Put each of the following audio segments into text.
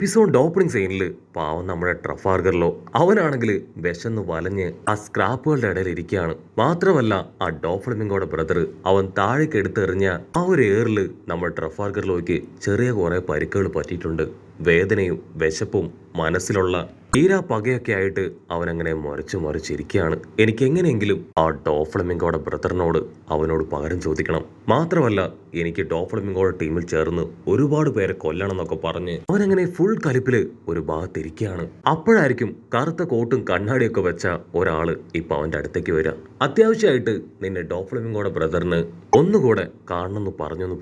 Episode opening സീനിൽ പാവം നമ്മുടെ ട്രഫാർഗറിലോ അവനാണെങ്കിൽ വിശന്ന് വലഞ്ഞ് ആ സ്ക്രാപ്പുകളുടെ ഇടയിൽ ഇരിക്കുകയാണ്. മാത്രമല്ല ആ ഡോഫ്ലമിംഗോയുടെ ബ്രദർ അവൻ താഴേക്ക് എടുത്തെറിഞ്ഞ ആ ഒരു ഏറില് നമ്മുടെ ട്രഫാർഗറിലോയ്ക്ക് ചെറിയ കുറെ പരിക്കുകൾ പറ്റിയിട്ടുണ്ട്. വേദനയും വിശപ്പും മനസ്സിലുള്ള തീരാ പകയൊക്കെ ആയിട്ട് അവനങ്ങനെ മുരച്ചിരിക്കുകയാണ്. എനിക്ക് എങ്ങനെയെങ്കിലും ആ ഡോഫ്ലമിംഗോയുടെ ബ്രദറിനോട് അവനോട് പകരം ചോദിക്കണം. മാത്രമല്ല എനിക്ക് ഡോഫ്ലമിംഗോയുടെ ടീമിൽ ചേർന്ന് ഒരുപാട് പേരെ കൊല്ലണം എന്നൊക്കെ പറഞ്ഞ് അവനങ്ങനെ ഫുൾ കലിപ്പില് ഒരു ഭാഗത്തിരിക്കുകയാണ്. അപ്പോഴായിരിക്കും കറുത്ത കോട്ടും കണ്ണാടിയൊക്കെ വെച്ച ഒരാള് ഇപ്പൊ അവന്റെ അടുത്തേക്ക് വരിക. അത്യാവശ്യമായിട്ട് നിന്നെ ഡോഫ്ലമിംഗോയുടെ ബ്രദറിന് ഒന്നുകൂടെ കാണണമെന്ന്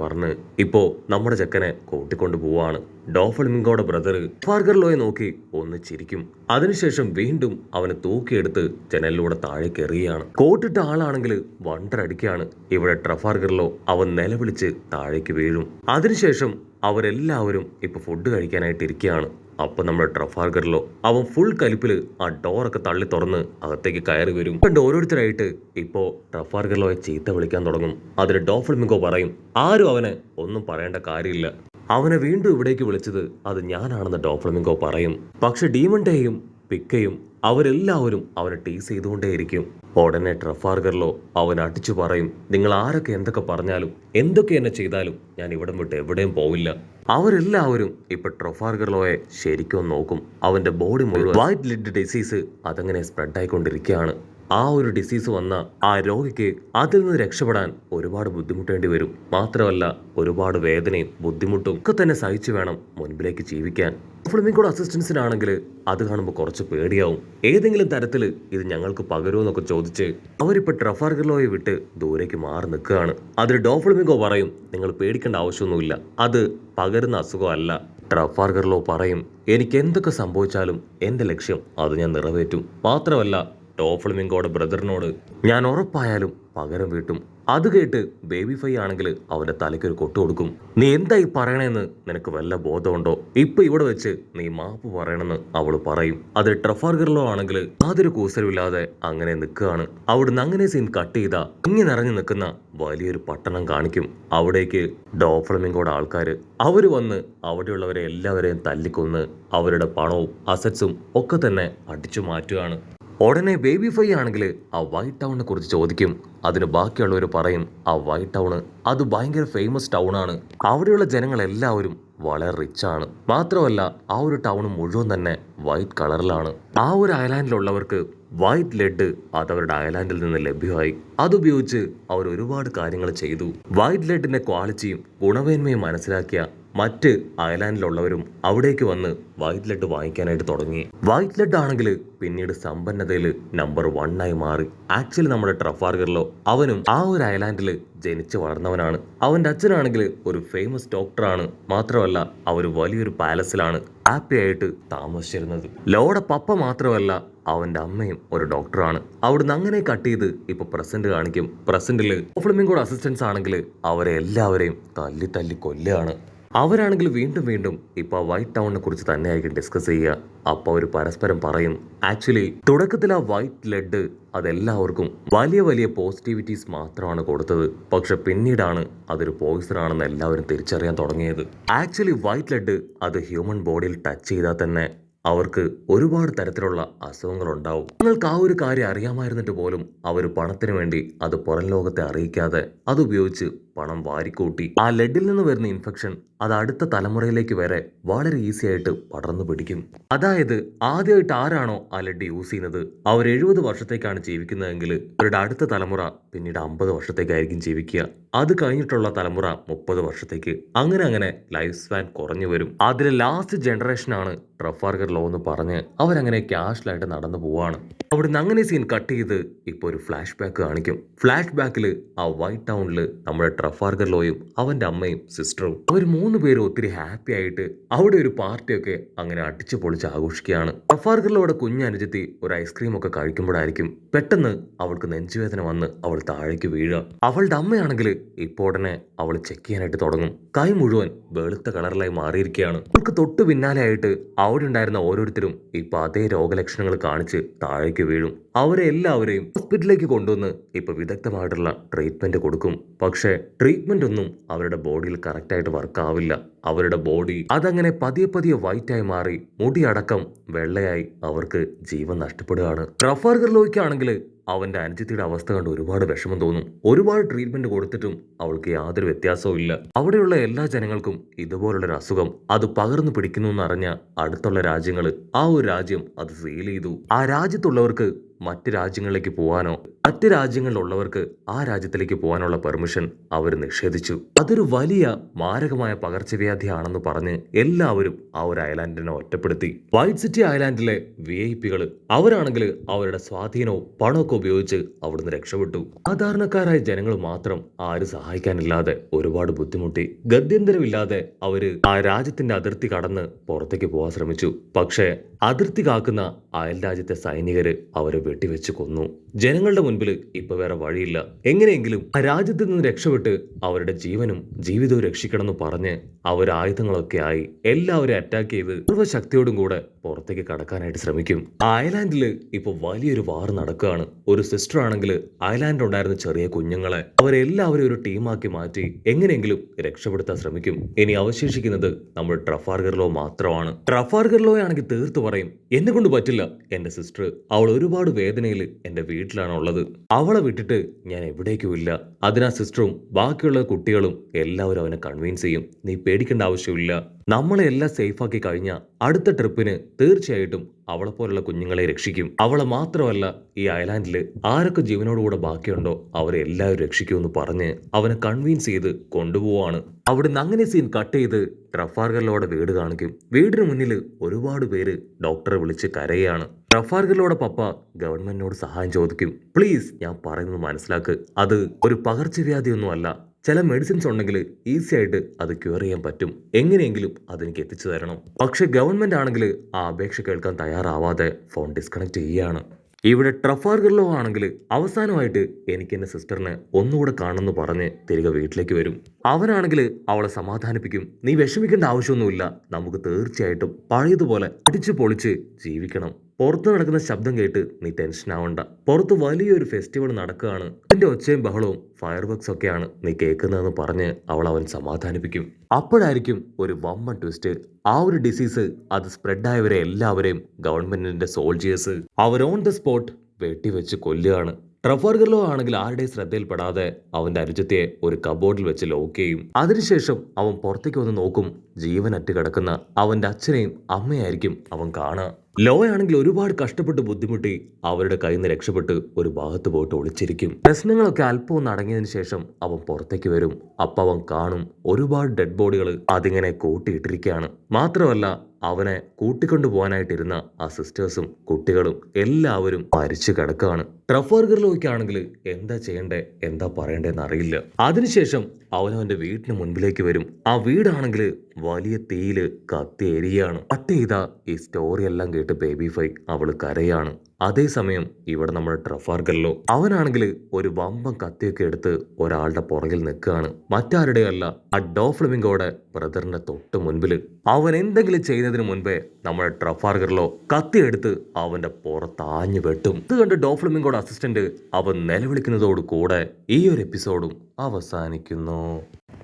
പറഞ്ഞ് ഇപ്പോ നമ്മുടെ ചെക്കനെ കൂട്ടിക്കൊണ്ടു പോവാണ്. ഡോഫ്ലമിംഗോയുടെ ബ്രദർ ട്രഫാർഗർലോയെ നോക്കി ഒന്ന് ചിരിക്കും. അതിനുശേഷം വീണ്ടും അവനെ തൂക്കിയെടുത്ത് ജനലിലൂടെ താഴേക്ക് എറിയുകയാണ്. കോട്ടിട്ട ആളാണെങ്കിൽ വണ്ടറടിക്കുകയാണ്. ഇവിടെ ട്രഫാർഗർലോ അവൻ നിലവിളിച്ച് താഴേക്ക് വീഴും. അതിനുശേഷം അവരെല്ലാവരും ഇപ്പൊ ഫുഡ് കഴിക്കാനായിട്ട് ഇരിക്കുകയാണ്. അപ്പൊ നമ്മുടെ ട്രഫാർഗറിലോ അവൻ ഫുൾ കലിപ്പില് ആ ഡോറൊക്കെ തള്ളി തുറന്ന് അകത്തേക്ക് കയറി വരും. കണ്ട് ഓരോരുത്തരായിട്ട് ഇപ്പോ ട്രഫാർഗറിലോയെ ചീത്ത വിളിക്കാൻ തുടങ്ങും. അതിന് ഡോഫ്ലമിംഗോ പറയും ആരും അവനെ ഒന്നും പറയേണ്ട കാര്യമില്ല, അവനെ വീണ്ടും ഇവിടേക്ക് വിളിച്ചത് അത് ഞാനാണെന്ന് ഡോഫ്ലമിംഗോ പറയും. പക്ഷെ ഡീമണ്ടേയും പിക്കയും അവരെല്ലാവരും അവനെ ടീസ് ചെയ്തുകൊണ്ടേയിരിക്കും. ഉടനെ ട്രഫാർഗറിലോ അവൻ അടിച്ചു പറയും, നിങ്ങൾ ആരൊക്കെ എന്തൊക്കെ പറഞ്ഞാലും എന്തൊക്കെ എന്നെ ചെയ്താലും ഞാൻ ഇവിടം വിട്ട് എവിടെയും പോവില്ല. അവരെല്ലാവരും ഇപ്പൊ ട്രഫാർഗർലോയെ ശരിക്കും നോക്കും. അവന്റെ ബോഡി മുഴുവൻ വൈറ്റ് ലിഡ് ഡിസീസ് അതങ്ങനെ സ്പ്രെഡ് ആയിക്കൊണ്ടിരിക്കുകയാണ്. ആ ഒരു ഡിസീസ് വന്ന ആ രോഗിക്ക് അതിൽ നിന്ന് രക്ഷപ്പെടാൻ ഒരുപാട് ബുദ്ധിമുട്ടേണ്ടി വരും. മാത്രമല്ല ഒരുപാട് വേദനയും ബുദ്ധിമുട്ടും ഒക്കെ തന്നെ സഹിച്ചു വേണം മുൻപിലേക്ക് ജീവിക്കാൻ. ഫ്ലമിംഗോയുടെ അസിസ്റ്റൻസിനാണെങ്കിൽ അത് കാണുമ്പോൾ കുറച്ച് പേടിയാവും. ഏതെങ്കിലും തരത്തിൽ ഇത് ഞങ്ങൾക്ക് പകരുമെന്നൊക്കെ ചോദിച്ച് അവരിപ്പോൾ ട്രഫാർഗർലോയെ വിട്ട് ദൂരേക്ക് മാറി നിൽക്കുകയാണ്. അതിൽ ഡോഫ്ലമിംഗോ പറയും നിങ്ങൾ പേടിക്കേണ്ട ആവശ്യമൊന്നുമില്ല, അത് പകരുന്ന അസുഖമല്ല. ട്രഫാർഗർലോ പറയും എനിക്ക് എന്തൊക്കെ സംഭവിച്ചാലും എൻ്റെ ലക്ഷ്യം അത് ഞാൻ നിറവേറ്റും. മാത്രമല്ല ഡോഫ്ലമിംഗോയുടെ ബ്രദറിനോട് ഞാൻ ഉറപ്പായാലും പകരം വീട്ടും. അത് കേട്ട് ബേബി ഫൈ ആണെങ്കിൽ അവന്റെ തലയ്ക്കൊരു കൊട്ടു കൊടുക്കും. നീ എന്തായി പറയണേന്ന് നിനക്ക് വല്ല ബോധമുണ്ടോ? ഇപ്പൊ ഇവിടെ വെച്ച് നീ മാപ്പ് പറയണമെന്ന് അവള് പറയും. അത് ട്രഫാർഗറിലോ ആണെങ്കിൽ യാതൊരു കൂസലുമില്ലാതെ അങ്ങനെ നിൽക്കുകയാണ്. അവിടുന്ന് അങ്ങനെ സീൻ കട്ട് ചെയ്താ ഇങ്ങി നിറഞ്ഞു നിൽക്കുന്ന വലിയൊരു പട്ടണം കാണിക്കും. അവിടേക്ക് ഡോഫ്ലമിംഗോയുടെ ആൾക്കാര് അവര് വന്ന് അവിടെയുള്ളവരെ എല്ലാവരെയും തല്ലിക്കൊന്ന് അവരുടെ പണവും അസറ്റ്സും ഒക്കെ തന്നെ അടിച്ചു മാറ്റുകയാണ്. ഉടനെ ബേബി ഫൈ ആണെങ്കിൽ ആ വൈറ്റ് ടൗണിനെ കുറിച്ച് ചോദിക്കും. അതിന് ബാക്കിയുള്ളവർ പറയും ആ വൈറ്റ് ടൗണ് അത് ഭയങ്കര ഫേമസ് ടൗൺ ആണ്, അവിടെയുള്ള ജനങ്ങൾ എല്ലാവരും വളരെ റിച്ച് ആണ്. മാത്രമല്ല ആ ഒരു ടൗൺ മുഴുവൻ തന്നെ വൈറ്റ് കളറിലാണ്. ആ ഒരു ഐലാൻഡിലുള്ളവർക്ക് വൈറ്റ് ലെഡ് അത് അവരുടെ ഐലാൻഡിൽ നിന്ന് ലഭ്യമായി. അതുപയോഗിച്ച് അവർ ഒരുപാട് കാര്യങ്ങൾ ചെയ്തു. വൈറ്റ് ലെഡിന്റെ ക്വാളിറ്റിയും ഗുണമേന്മയും മനസ്സിലാക്കിയ മറ്റ് ഐലാൻഡിലുള്ളവരും അവിടേക്ക് വന്ന് വൈറ്റ് ലെഡ് വാങ്ങിക്കാനായിട്ട് തുടങ്ങി. വൈറ്റ് ലെഡ് ആണെങ്കിൽ പിന്നീട് സമ്പന്നതയിൽ നമ്പർ 1 ആയി മാറി. ആക്ച്വലി നമ്മുടെ ട്രഫാർഗറിലോ അവനും ആ ഒരു ഐലാൻഡിൽ ജനിച്ചു വളർന്നവനാണ്. അവന്റെ അച്ഛനാണെങ്കിൽ ഒരു ഫേമസ് ഡോക്ടറാണ്. മാത്രമല്ല അവർ വലിയൊരു പാലസിലാണ് ഹാപ്പി ആയിട്ട് താമസിച്ചിരുന്നത്. ലോയുടെ പപ്പ മാത്രമല്ല അവന്റെ അമ്മയും ഒരു ഡോക്ടറാണ്. അവിടുന്ന് അങ്ങനെ കട്ട് ചെയ്ത് ഇപ്പൊ പ്രസന്റ് കാണിക്കും. പ്രസന്റില് ഫ്ലമിംഗോയുടെ അസിസ്റ്റൻസ് ആണെങ്കിൽ അവരെ എല്ലാവരെയും തല്ലി കൊല്ലുകയാണ്. അവരാണെങ്കിൽ വീണ്ടും ഇപ്പൊ വൈറ്റ് ടൗണിനെ കുറിച്ച് തന്നെയായിരിക്കും ഡിസ്കസ് ചെയ്യുക. അപ്പൊ അവർ പരസ്പരം പറയും ആക്ച്വലി തുടക്കത്തിൽ ആ വൈറ്റ് ലെഡ് അതെല്ലാവർക്കും വലിയ പോസിറ്റിവിറ്റീസ് മാത്രമാണ് കൊടുത്തത്. പക്ഷെ പിന്നീടാണ് അതൊരു പോയിസൺ ആണെന്ന് എല്ലാവരും തിരിച്ചറിയാൻ തുടങ്ങിയത്. ആക്ച്വലി വൈറ്റ് ലെഡ് അത് ഹ്യൂമൻ ബോഡിയിൽ ടച്ച് ചെയ്താൽ തന്നെ അവർക്ക് ഒരുപാട് തരത്തിലുള്ള അസുഖങ്ങൾ ഉണ്ടാവും. നിങ്ങൾക്ക് ആ ഒരു കാര്യം അറിയാമായിരുന്നിട്ട് പോലും അവർ പണത്തിന് വേണ്ടി അത് പുറം ലോകത്തെ അറിയിക്കാതെ അതുപയോഗിച്ച് പണം വാരിക്കൂട്ടി ആ ലെഡിൽ നിന്ന് വരുന്ന ഇൻഫെക്ഷൻ അത് അടുത്ത തലമുറയിലേക്ക് വരെ വളരെ ഈസി ആയിട്ട് പടർന്നു പിടിക്കും. അതായത് ആദ്യമായിട്ട് ആരാണോ ആ ലെഡ് യൂസ് ചെയ്യുന്നത് അവർ 70 വർഷത്തേക്കാണ് ജീവിക്കുന്നതെങ്കിൽ അവരുടെ അടുത്ത തലമുറ പിന്നീട് 50 വർഷത്തേക്കായിരിക്കും ജീവിക്കുക. അത് കഴിഞ്ഞിട്ടുള്ള തലമുറ 30 വർഷത്തേക്ക് അങ്ങനെ ലൈഫ് സ്പാൻ കുറഞ്ഞു വരും. അതിലെ ലാസ്റ്റ് ജനറേഷനാണ് ട്രഫാർഗർലോ എന്ന് പറഞ്ഞ് അവരങ്ങനെ ക്യാഷ്വലായിട്ട് നടന്നു പോവാണ്. അവിടുന്ന് അങ്ങനെ സീൻ കട്ട് ചെയ്ത് ഇപ്പൊ ഒരു ഫ്ലാഷ് ബാക്ക് കാണിക്കും. ഫ്ലാഷ് ബാക്കിൽ ആ വൈറ്റ് ടൗണിൽ നമ്മുടെ ട്രഫാർഗർലോയും അവന്റെ അമ്മയും സിസ്റ്ററും അവർ 3 പേരും ഒത്തിരി ഹാപ്പി ആയിട്ട് അവിടെ ഒരു പാർട്ടിയൊക്കെ അങ്ങനെ അടിച്ചു പൊളിച്ച് ആഘോഷിക്കുകയാണ്. ട്രഫാർഗർലോയുടെ കുഞ്ഞനുജത്തി ഒരു ഐസ്ക്രീം ഒക്കെ കഴിക്കുമ്പോഴായിരിക്കും പെട്ടെന്ന് അവൾക്ക് നെഞ്ചുവേദന വന്ന് അവൾ താഴേക്ക് വീഴുക. അവളുടെ അമ്മയാണെങ്കിൽ ഇപ്പോൾ ഉടനെ അവൾ ചെക്ക് ചെയ്യാനായിട്ട് തുടങ്ങും. കൈ മുഴുവൻ വെളുത്ത കളറിലായി മാറിയിരിക്കുകയാണ്. അവൾക്ക് തൊട്ട് പിന്നാലെ ആയിട്ട് അവിടെ ഉണ്ടായിരുന്ന ഓരോരുത്തരും ഇപ്പൊ അതേ രോഗലക്ഷണങ്ങൾ കാണിച്ച് താഴേക്ക് വീഴും. അവരെ എല്ലാവരെയും ഹോസ്പിറ്റലിലേക്ക് കൊണ്ടുവന്ന് ഇപ്പൊ വിദഗ്ധമായിട്ടുള്ള ട്രീറ്റ്മെന്റ് കൊടുക്കും. പക്ഷേ ട്രീറ്റ്മെന്റ് ഒന്നും അവരുടെ ബോഡിയിൽ കറക്റ്റായിട്ട് വർക്ക് ആവില്ല. അവരുടെ ബോഡി അതങ്ങനെ പതിയെ പതിയെ വൈറ്റായി മാറി മുടിയടക്കം വെള്ളയായി അവർക്ക് ജീവൻ നഷ്ടപ്പെടുകയാണ്. ട്രഫാൽഗർ ലോയ്ക്കാണെങ്കിൽ അവന്റെ അനുജത്തിയുടെ അവസ്ഥ കണ്ട് ഒരുപാട് വിഷമം തോന്നും. ഒരുപാട് ട്രീറ്റ്മെന്റ് കൊടുത്തിട്ടും അവൾക്ക് യാതൊരു വ്യത്യാസവും ഇല്ല. അവിടെയുള്ള എല്ലാ ജനങ്ങൾക്കും ഇതുപോലുള്ളൊരു അസുഖം അത് പകർന്നു പിടിക്കുന്നു എന്നറിഞ്ഞ അടുത്തുള്ള രാജ്യങ്ങള് ആ ഒരു രാജ്യം അത് സീൽ ചെയ്തു. ആ രാജ്യത്തുള്ളവർക്ക് മറ്റ് രാജ്യങ്ങളിലേക്ക് പോകാനോ മറ്റ് രാജ്യങ്ങളിലുള്ളവർക്ക് ആ രാജ്യത്തിലേക്ക് പോകാനുള്ള പെർമിഷൻ അവർ നിഷേധിച്ചു. അതൊരു വലിയ മാരകമായ പകർച്ചവ്യാധിയാണെന്ന് പറഞ്ഞ് എല്ലാവരും ആ ഒരു ഐലാൻഡിനെ ഒറ്റപ്പെടുത്തി. വൈറ്റ് സിറ്റി ഐലാൻഡിലെ VIP അവരാണെങ്കിൽ അവരുടെ സ്വാധീനവും പണമൊക്കെ ഉപയോഗിച്ച് അവിടുന്ന് രക്ഷപ്പെട്ടു. സാധാരണക്കാരായ ജനങ്ങൾ മാത്രം ആരും സഹായിക്കാനില്ലാതെ ഒരുപാട് ബുദ്ധിമുട്ടി. ഗത്യന്തരമില്ലാതെ അവര് ആ രാജ്യത്തിന്റെ അതിർത്തി കടന്ന് പുറത്തേക്ക് പോകാൻ ശ്രമിച്ചു. പക്ഷേ അതിർത്തി കാക്കുന്ന അയൽ രാജ്യത്തെ സൈനികര് അവരെ വെട്ടിവെച്ച് കൊന്നു. ജനങ്ങളുടെ മുൻപിൽ ഇപ്പൊ വേറെ വഴിയില്ല. എങ്ങനെയെങ്കിലും ആ രാജ്യത്ത് നിന്ന് രക്ഷപ്പെട്ട് അവരുടെ ജീവനും ജീവിതവും രക്ഷിക്കണമെന്ന് പറഞ്ഞ് അവർ ആയുധങ്ങളൊക്കെ ആയി എല്ലാവരും അറ്റാക്ക് ചെയ്ത് സർവ്വശക്തിയോടും കൂടെ പുറത്തേക്ക് കടക്കാനായിട്ട് ശ്രമിക്കും. ആ ഐലാൻഡില് ഇപ്പൊ വലിയൊരു വാർ നടക്കുകയാണ്. ഒരു സിസ്റ്റർ ആണെങ്കിൽ ഐലാൻഡിൽ ഉണ്ടായിരുന്ന ചെറിയ കുഞ്ഞുങ്ങളെ അവരെല്ലാവരും ഒരു ടീമാക്കി മാറ്റി എങ്ങനെയെങ്കിലും രക്ഷപ്പെടുത്താൻ ശ്രമിക്കും. ഇനി അവശേഷിക്കുന്നത് നമ്മുടെ ട്രഫാൽഗർ ലോ മാത്രമാണ്. ട്രഫാൽഗർ ലോ ആണെങ്കിൽ തീർത്തു പറയും, എന്നെ കൊണ്ട് പറ്റില്ല. എന്റെ സിസ്റ്റർ അവൾ ഒരുപാട് വേദനയിൽ എന്റെ വീട്ടിലാണ് ഉള്ളത്. അവളെ വിട്ടിട്ട് ഞാൻ എവിടേക്കും ഇല്ല. അതിനാ സിസ്റ്ററും ബാക്കിയുള്ള കുട്ടികളും എല്ലാവരും അവനെ കൺവിൻസ് ചെയ്യും. നീ പേടിക്കേണ്ട ആവശ്യമില്ല. നമ്മളെ എല്ലാം സേഫാക്കി കഴിഞ്ഞ അടുത്ത ട്രിപ്പിന് തീർച്ചയായിട്ടും അവളെ പോലുള്ള കുഞ്ഞുങ്ങളെ രക്ഷിക്കും. അവളെ മാത്രമല്ല ഈ ഐലാൻഡില് ആരൊക്കെ ജീവനോടുകൂടെ ബാക്കിയുണ്ടോ അവരെ എല്ലാവരും രക്ഷിക്കുമെന്ന് പറഞ്ഞ് അവനെ കൺവിൻസ് ചെയ്ത് കൊണ്ടുപോവാണ്. അവിടുന്ന് അങ്ങനെ സീൻ കട്ട് ചെയ്ത് ട്രഫാൽഗർ ലോയുടെ വീട് കാണിക്കും. വീടിന് മുന്നിൽ ഒരുപാട് പേര് ഡോക്ടറെ വിളിച്ച് കരയാണ്. ട്രഫാൽഗർ ലോയുടെ പപ്പ ഗവൺമെന്റിനോട് സഹായം ചോദിക്കും. പ്ലീസ്, ഞാൻ പറയുന്നത് മനസ്സിലാക്ക്. അത് ഒരു പകർച്ചവ്യാധിയൊന്നും അല്ല. ചില മെഡിസിൻസ് ഉണ്ടെങ്കിൽ ഈസി ആയിട്ട് അത് ക്യൂർ ചെയ്യാൻ പറ്റും. എങ്ങനെയെങ്കിലും അതെനിക്ക് എത്തിച്ചു തരണം. പക്ഷെ ഗവൺമെന്റ് ആണെങ്കിൽ ആ അപേക്ഷ കേൾക്കാൻ തയ്യാറാവാതെ ഫോൺ ഡിസ്കണക്ട് ചെയ്യുകയാണ്. ഇവിടെ ട്രഫാൽഗർ ലോ ആണെങ്കിൽ അവസാനമായിട്ട് എനിക്ക് എന്റെ സിസ്റ്ററിനെ ഒന്നുകൂടെ കാണണമെന്ന് പറഞ്ഞ് തിരികെ വീട്ടിലേക്ക് വരും. അവനാണെങ്കിൽ അവളെ സമാധാനിപ്പിക്കും. നീ വിഷമിക്കേണ്ട ആവശ്യമൊന്നുമില്ല. നമുക്ക് തീർച്ചയായിട്ടും പഴയതുപോലെ അടിച്ചു പൊളിച്ച് ജീവിക്കണം. പുറത്ത് നടക്കുന്ന ശബ്ദം കേട്ട് നീ ടെൻഷൻ ആവണ്ട. പുറത്ത് വലിയൊരു ഫെസ്റ്റിവൽ നടക്കുകയാണ്. അതിന്റെ ഒച്ചയും ബഹളവും ഫയർ വർക്സ് ഒക്കെയാണ് നീ കേൾക്കുന്നതെന്ന് പറഞ്ഞ് അവൻ സമാധാനിപ്പിക്കും. അപ്പോഴായിരിക്കും ഒരു വമ്പൻ ട്വിസ്റ്റ്. ആ ഒരു ഡിസീസ് അത് സ്പ്രെഡായവരെ എല്ലാവരെയും ഗവൺമെന്റിന്റെ സോൾജിയേഴ്സ് അവർ ഓൺ ദ സ്പോട്ട് വെട്ടിവെച്ച് കൊല്ലുകയാണ്. ട്രഫാൽഗർ ലോ ആണെങ്കിൽ ആരുടെയും ശ്രദ്ധയിൽപ്പെടാതെ അവന്റെ അനുജത്തെ ഒരു കബോർഡിൽ വെച്ച് ലോക്ക് ചെയ്യും. അതിനുശേഷം അവൻ പുറത്തേക്ക് വന്ന് നോക്കും. ജീവനറ്റ് കിടക്കുന്ന അവന്റെ അച്ഛനെയും അമ്മയായിരിക്കും അവൻ കാണുക. ലോ ആണെങ്കിൽ ഒരുപാട് കഷ്ടപ്പെട്ട് ബുദ്ധിമുട്ടി അവരുടെ കയ്യിൽ നിന്ന് രക്ഷപ്പെട്ട് ഒരു ഭാഗത്ത് പോയിട്ട് ഒളിച്ചിരിക്കും. പ്രശ്നങ്ങളൊക്കെ അല്പം ഒന്ന് അടങ്ങിയതിനു ശേഷം അവൻ പുറത്തേക്ക് വരും. അപ്പൊ അവൻ കാണും ഒരുപാട് ഡെഡ് ബോഡികൾ അതിങ്ങനെ കൂട്ടിയിട്ടിരിക്കുകയാണ്. മാത്രമല്ല അവനെ കൂട്ടിക്കൊണ്ടു പോകാനായിട്ടിരുന്ന ആ സിസ്റ്റേഴ്സും കുട്ടികളും എല്ലാവരും മരിച്ചു കിടക്കുകയാണ്. ട്രഫാൽഗർ ലോയ്ക്കാണെങ്കിൽ എന്താ ചെയ്യണ്ടേ എന്താ പറയണ്ടേന്ന് അറിയില്ല. അതിനുശേഷം അവനവന്റെ വീടിന് മുൻപിലേക്ക് വരും. ആ വീടാണെങ്കിൽ വലിയ തീയില് കത്തി എരിയാണ്. കട്ട് ചെയ്ത ഈ സ്റ്റോറി എല്ലാം കേട്ട് ബേബി ഫൈ അവള് കരയാണ്. അതേസമയം ഇവിടെ നമ്മുടെ ട്രഫാൽഗർ ലോ അവനാണെങ്കിൽ ഒരു വമ്പൻ കത്തിയൊക്കെ എടുത്ത് ഒരാളുടെ പുറകിൽ നിൽക്കുകയാണ്. മറ്റാരുടെയല്ല, ആ ഡോഫ്ലമിംഗോയുടെ ബ്രദറിന്റെ തൊട്ട് മുൻപിൽ. അവൻ എന്തെങ്കിലും ചെയ്യുന്നതിന് മുൻപേ നമ്മുടെ ട്രഫാൽഗർ ലോ കത്തി എടുത്ത് അവന്റെ പുറത്താഞ്ഞു വെട്ടും. ഇത് കണ്ട് ഡോഫ്ലമിംഗോയുടെ അസിസ്റ്റന്റ് അവൻ നിലവിളിക്കുന്നതോട് കൂടെ ഈ ഒരു എപ്പിസോഡും അവസാനിക്കുന്നു.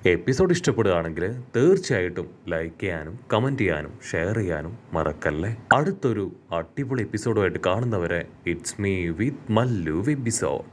എപ്പിസോഡ് ഇഷ്ടപ്പെടുകയാണെങ്കിൽ തീർച്ചയായിട്ടും ലൈക്ക് ചെയ്യാനും കമന്റ് ചെയ്യാനും ഷെയർ ചെയ്യാനും മറക്കല്ലേ. അടുത്തൊരു അടിപൊളി എപ്പിസോഡുമായിട്ട് കാണുന്നവരെ it's me with Mallu episode.